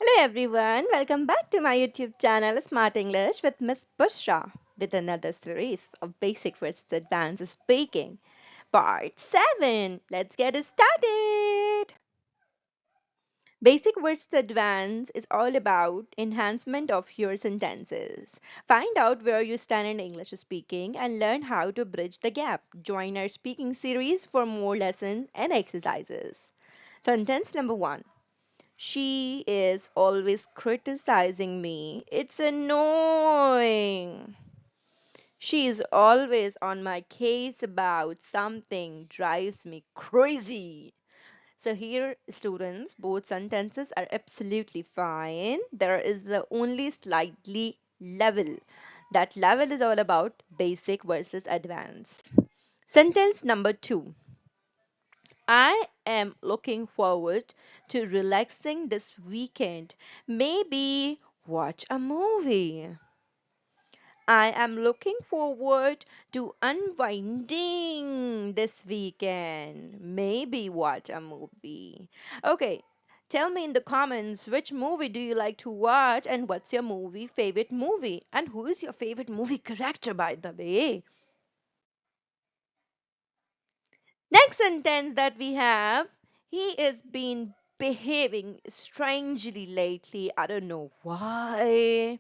Hello everyone, welcome back to my YouTube channel Smart English with Miss Bushra with another series of basic versus advanced speaking. Part 7. Let's get it started. Basic versus advanced is all about enhancement of your sentences. Find out where you stand in English speaking and learn how to bridge the gap. Join our speaking series for more lessons and exercises. Sentence number 1. She is always criticizing me. It's annoying. She is always on my case about something, drives me crazy. So here, students, both sentences are absolutely fine. There is the only slightly level. That level is all about basic versus advanced. Sentence number 2. I am looking forward to relaxing this weekend. Maybe watch a movie. I am looking forward to unwinding this weekend. Maybe watch a movie. Okay, tell me in the comments which movie do you like to watch and what's your favorite movie? And who is your favorite movie character, by the way? Next sentence that we have, he is been behaving strangely lately. I don't know why.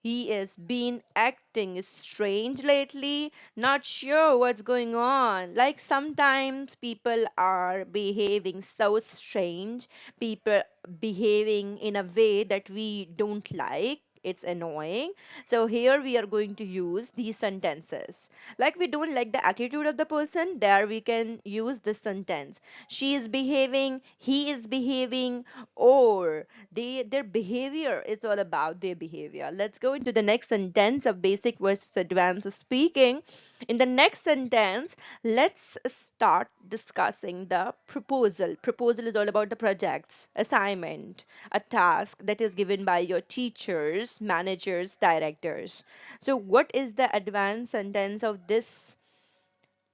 He is been acting strange lately. Not sure what's going on. Like sometimes people are behaving so strange. People behaving in a way that we don't like. It's annoying. So here we are going to use these sentences. Like we don't like the attitude of the person, there we can use this sentence. She is behaving, he is behaving, or their behavior is all about their behavior. Let's go into the next sentence of basic versus advanced speaking. In the next sentence, let's start discussing the proposal. Proposal is all about the projects, assignment, a task that is given by your teachers, managers, directors. So what is the advanced sentence of this?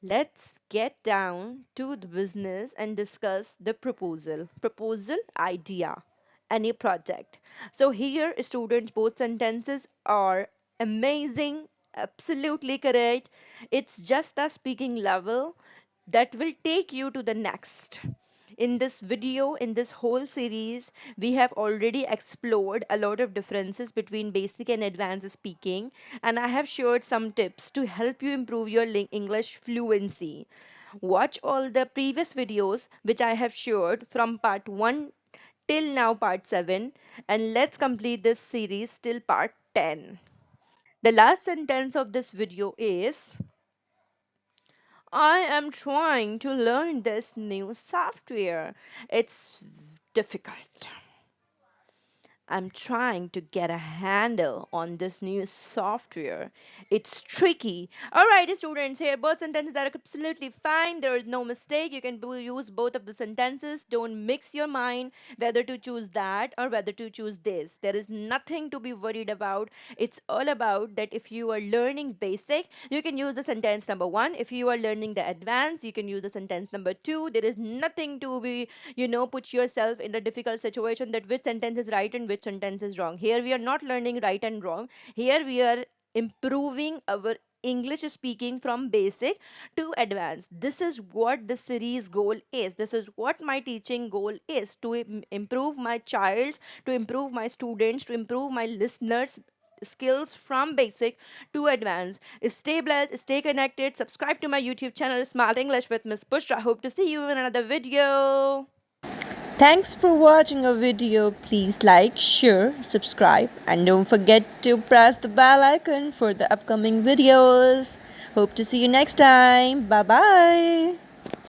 Let's get down to the business and discuss the proposal. Proposal idea, any project. So here, students, both sentences are amazing, absolutely correct. It's just the speaking level that will take you to the next. In this video, in this whole series, we have already explored a lot of differences between basic and advanced speaking, and I have shared some tips to help you improve your English fluency. Watch all the previous videos which I have shared from part 1 till now part 7, and let's complete this series till part 10. The last sentence of this video is, I am trying to learn this new software. It's difficult. I'm trying to get a handle on this new software. It's tricky. Alright, students, here both sentences are absolutely fine. There is no mistake. You can use both of the sentences. Don't mix your mind whether to choose that or whether to choose this. There is nothing to be worried about. It's all about that if you are learning basic, you can use the sentence number 1. If you are learning the advanced, you can use the sentence number 2. There is nothing to be, put yourself in a difficult situation that which sentence is right and which sentence is wrong. Here we are not learning right and wrong. Here we are improving our English speaking from basic to advanced. This is what the series goal is. This is what my teaching goal is, to improve my child's, to improve my students, to improve my listeners skills from basic to advanced. Stay blessed, stay connected, subscribe to my YouTube channel Smart English with Miss Bushra. Hope to see you in another video. Thanks for watching our video. Please like, share, subscribe, and don't forget to press the bell icon for the upcoming videos. Hope to see you next time. Bye bye.